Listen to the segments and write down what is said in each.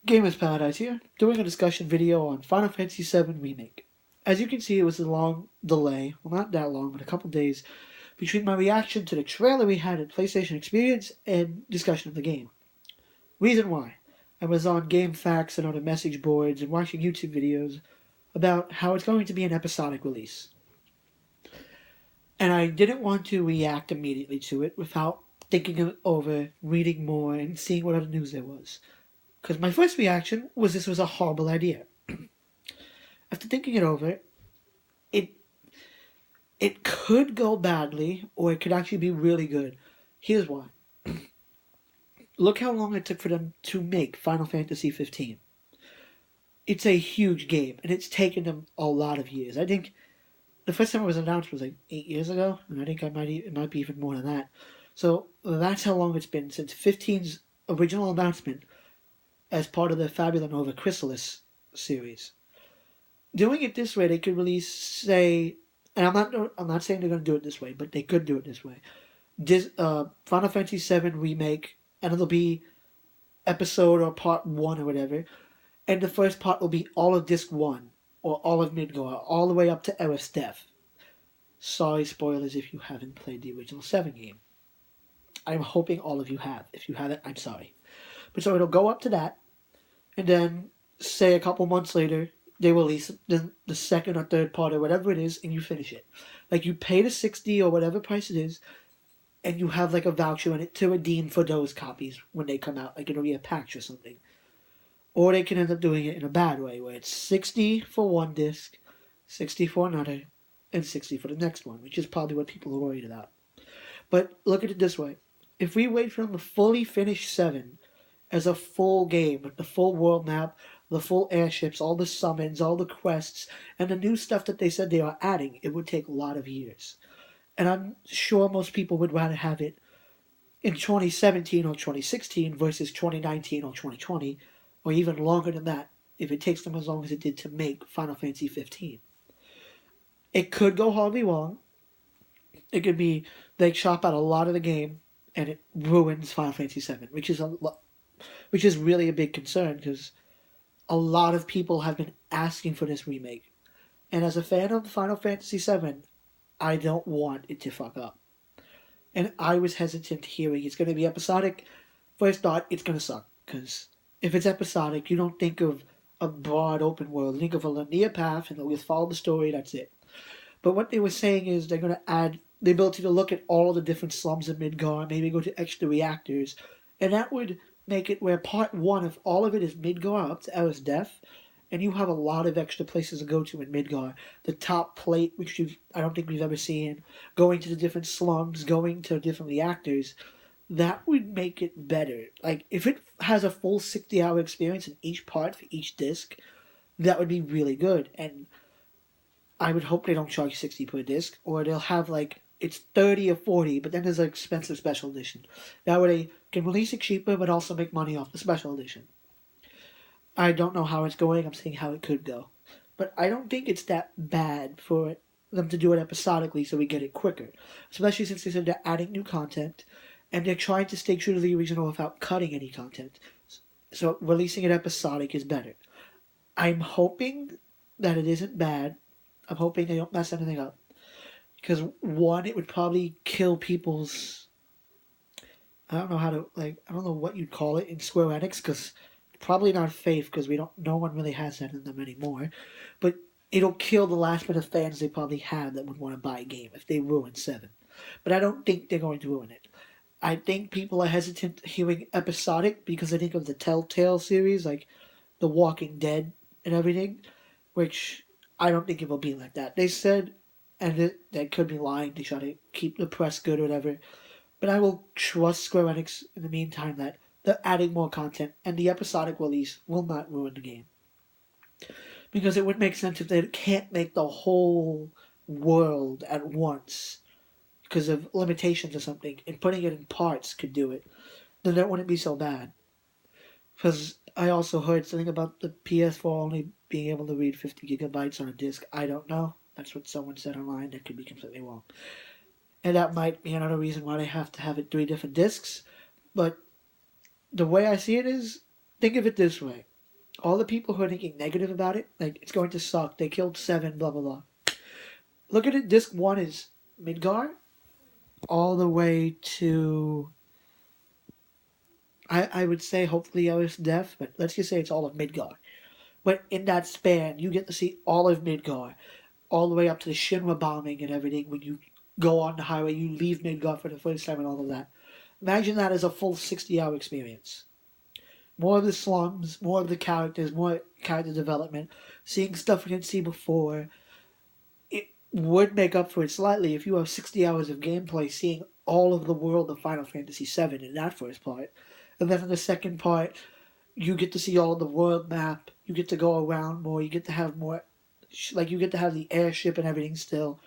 Gamers Paradise here, doing a discussion video on Final Fantasy VII Remake. As you can see, it was a long delay, well not that long, but a couple days, between my reaction to the trailer we had at PlayStation Experience and discussion of the game. Reason why. I was on GameFAQs and other message boards and watching YouTube videos about how it's going to be an episodic release. And I didn't want to react immediately to it without thinking it over, reading more, and seeing what other news there was. Because my first reaction was this was a horrible idea. After thinking it over, it could go badly, or it could actually be really good. Here's why. Look how long it took for them to make Final Fantasy 15. It's a huge game, and it's taken them a lot of years. I think the first time it was announced was like 8 years ago, and I think it might be even more than that. So that's how long it's been since 15's original announcement as part of the Fabula Nova Chrysalis series. Doing it this way, they could release, say, and I'm not saying they're going to do it this way, but they could do it this way. Final Fantasy VII Remake, and it'll be episode or part 1 or whatever, and the first part will be all of Disc 1, or all of Midgar, all the way up to Aerith's death. Sorry, spoilers if you haven't played the original 7 game. I'm hoping all of you have. If you haven't, I'm sorry. But so it'll go up to that, and then, say a couple months later, they release the second or third part or whatever it is, and you finish it. Like, you pay the $60 or whatever price it is, and you have like a voucher in it to redeem for those copies when they come out. Like, it'll be a patch or something. Or they can end up doing it in a bad way, where it's $60 for one disc, $60 for another, and $60 for the next one, which is probably what people are worried about. But look at it this way. If we wait for them to fully finish 7 as a full game, with the full world map, the full airships, all the summons, all the quests, and the new stuff that they said they are adding, it would take a lot of years. And I'm sure most people would rather have it in 2017 or 2016 versus 2019 or 2020, or even longer than that, if it takes them as long as it did to make Final Fantasy 15. It could go horribly wrong. It could be they chop out a lot of the game and it ruins Final Fantasy 7, which is really a big concern because a lot of people have been asking for this remake. And as a fan of Final Fantasy 7, I don't want it to fuck up. And I was hesitant hearing it's going to be episodic. First thought, it's going to suck. Because if it's episodic, you don't think of a broad open world. You think of a linear path and you'll just follow the story, that's it. But what they were saying is they're going to add the ability to look at all the different slums in Midgar, maybe go to extra reactors. And that would make it where part 1, if all of it is Midgar up to Aerith's death, and you have a lot of extra places to go to in Midgar. The top plate, which I don't think we've ever seen, going to the different slums, going to different reactors, that would make it better. Like, if it has a full 60-hour experience in each part for each disc, that would be really good. And I would hope they don't charge $60 per disc, or they'll have like, it's $30 or $40, but then there's an expensive special edition. That way they can release it cheaper, but also make money off the special edition. I don't know how it's going. I'm seeing how it could go. But I don't think it's that bad for them to do it episodically so we get it quicker. Especially since they said they're adding new content, and they're trying to stay true to the original without cutting any content. So releasing it episodic is better. I'm hoping that it isn't bad. I'm hoping they don't mess anything up. Because, one, it would probably kill people's... I don't know what you'd call it in Square Enix, because probably not faith, because no one really has that in them anymore. But it'll kill the last bit of fans they probably have that would want to buy a game if they ruin 7. But I don't think they're going to ruin it. I think people are hesitant hearing episodic because they think of the Telltale series, like The Walking Dead and everything, which I don't think it will be like that. They said, and they could be lying to try to keep the press good or whatever, but I will trust Square Enix in the meantime that they're adding more content, and the episodic release will not ruin the game. Because it would make sense if they can't make the whole world at once because of limitations or something, and putting it in parts could do it, then that wouldn't be so bad. Because I also heard something about the PS4 only being able to read 50 gigabytes on a disc. I don't know. That's what someone said online. That could be completely wrong. And that might be another reason why they have to have it 3 different discs. But the way I see it is, think of it this way. all the people who are thinking negative about it, like, it's going to suck, they killed 7, blah, blah, blah. Look at it, disc 1 is Midgar, all the way to, I would say hopefully Ellis Death, but let's just say it's all of Midgar. But in that span, you get to see all of Midgar, all the way up to the Shinra bombing and everything. When you go on the highway, you leave Midgar for the first time and all of that. Imagine that as a full 60-hour experience. More of the slums, more of the characters, more character development, seeing stuff we didn't see before. It would make up for it slightly if you have 60 hours of gameplay seeing all of the world of Final Fantasy VII in that first part. And then in the second part, you get to see all the world map. You get to go around more. You get to have more, like, you get to have the airship and everything still,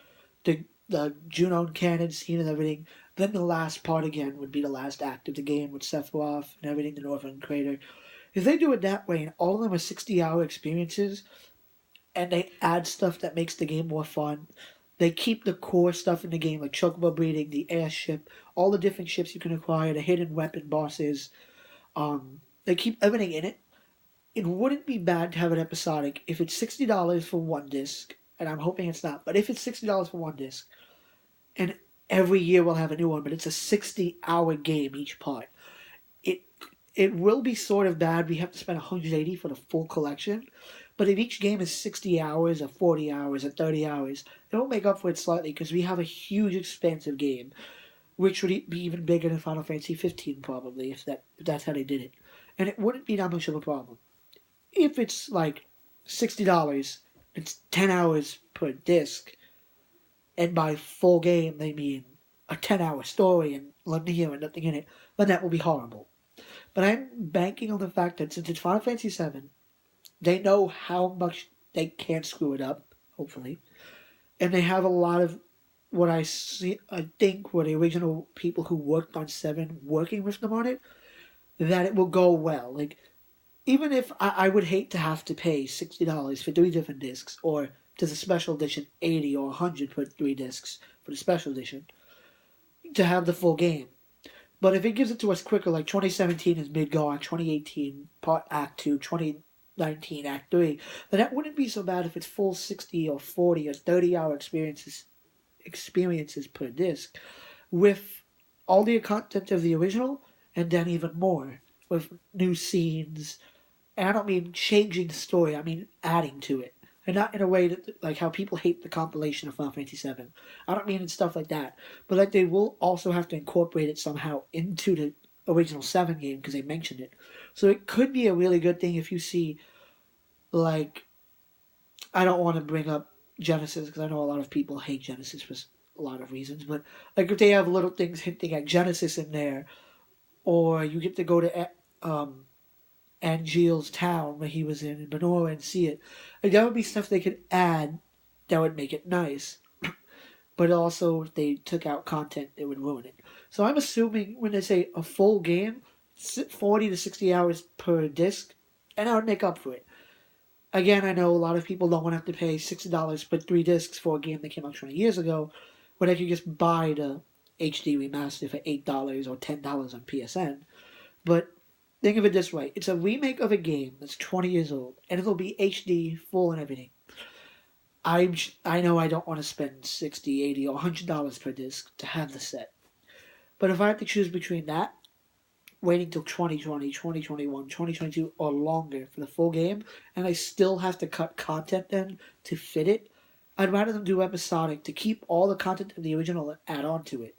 the Junon cannon scene and everything. Then the last part again would be the last act of the game with Sephiroth and everything, the Northern Crater. If they do it that way and all of them are 60-hour experiences, and they add stuff that makes the game more fun, they keep the core stuff in the game, like chocobo breeding, the airship, all the different ships you can acquire, the hidden weapon bosses. They keep everything in it. It wouldn't be bad to have an episodic if it's $60 for one disc, and I'm hoping it's not, but if it's $60 for one disc, and every year we'll have a new one, but it's a 60-hour game each part. It will be sort of bad. We have to spend $180 for the full collection, but if each game is 60 hours or 40 hours or 30 hours, it will make up for it slightly because we have a huge, expansive game, which would be even bigger than Final Fantasy 15 probably if that's how they did it, and it wouldn't be that much of a problem. If it's like $60, it's 10 hours per disc, and by full game they mean a 10-hour story and linear and nothing in it, then that will be horrible. But I'm banking on the fact that since it's Final Fantasy VII, they know how much they can't screw it up, hopefully, and they have a lot of what I think were the original people who worked on 7 working with them on it, that it will go well. Like, even if I would hate to have to pay $60 for 3 different discs, or to the special edition $80 or $100 for 3 discs for the special edition, to have the full game. But if it gives it to us quicker, like 2017 is Midgar, 2018 Part Act 2, 2019 Act 3, then that wouldn't be so bad if it's full 60 or 40 or 30-hour experiences per disc, with all the content of the original, and then even more, with new scenes. And I don't mean changing the story, I mean adding to it. And not in a way that, like how people hate the compilation of Final Fantasy VII. I don't mean in stuff like that. But like they will also have to incorporate it somehow into the original 7 game because they mentioned it. So it could be a really good thing if you see, like, I don't want to bring up Genesis because I know a lot of people hate Genesis for a lot of reasons. But like if they have little things hinting at Genesis in there, or you get to go to Angeal's town where he was in Benora and see it. Like, that would be stuff they could add that would make it nice. But also, if they took out content, it would ruin it. So I'm assuming when they say a full game, 40 to 60 hours per disc, and I would make up for it. Again, I know a lot of people don't want to have to pay $60 for 3 discs for a game that came out 20 years ago, where they could just buy the HD remaster for $8 or $10 on PSN. But think of it this way. It's a remake of a game that's 20 years old, and it'll be HD, full, and everything. I know I don't want to spend $60, $80, or $100 per disc to have the set. But if I have to choose between that, waiting till 2020, 2021, 2022, or longer for the full game, and I still have to cut content then to fit it, I'd rather them do episodic to keep all the content of the original and add on to it,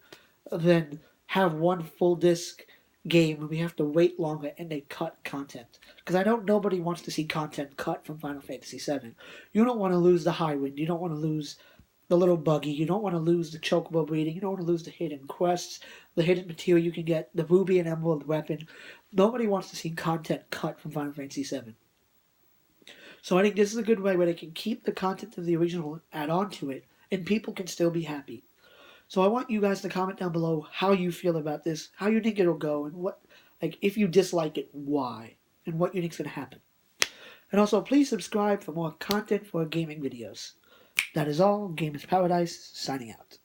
than have one full disc game where we have to wait longer and they cut content. Because I know nobody wants to see content cut from Final Fantasy VII. You don't want to lose the high wind. You don't want to lose the little buggy. You don't want to lose the chocobo breeding. You don't want to lose the hidden quests, the hidden material you can get, the ruby and emerald weapon. Nobody wants to see content cut from Final Fantasy VII. So I think this is a good way where they can keep the content of the original and add on to it, and people can still be happy. So I want you guys to comment down below how you feel about this, how you think it'll go, and what, like, if you dislike it, why, and what you think's going to happen. And also, please subscribe for more content for gaming videos. That is all. Gamers Paradise, signing out.